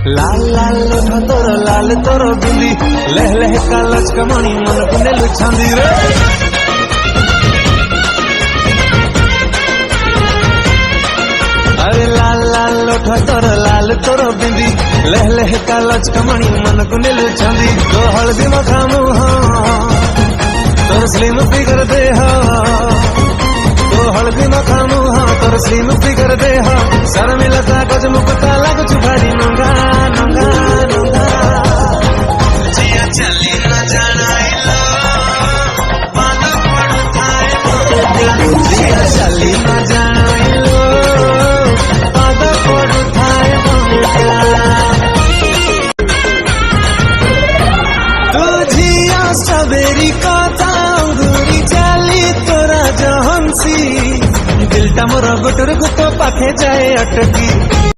लाल लाल लोठा तोर लाल तोर बिंदी लह लह का लचकमणी मन को ने लुछांदी रे। अरे लाल लाल लोठा तोर लाल तोर बिंदी लह लह का लचकमणी मन को ने लुछांदी। तो हल्दी मखा मुँह तोर स्लिम फिगर दे हो, तो हल्दी मखा मुँह तोर स्लिम फिगर दे हो। सर मिलता गज मुकुता लगु चुभाड़ी नंगा नंगा नंगा। जिया चली न जाना इलो पाद पड़ू थाए नंगा। जिया चली न जाना इलो पाद पड़ू थाए नंगा। तू जिया स्ट्रॉबेरी का अंगूरी चाली तोरा जहंसी दिलटा मोर गुटुर गुतो पाखे जाए अटकी।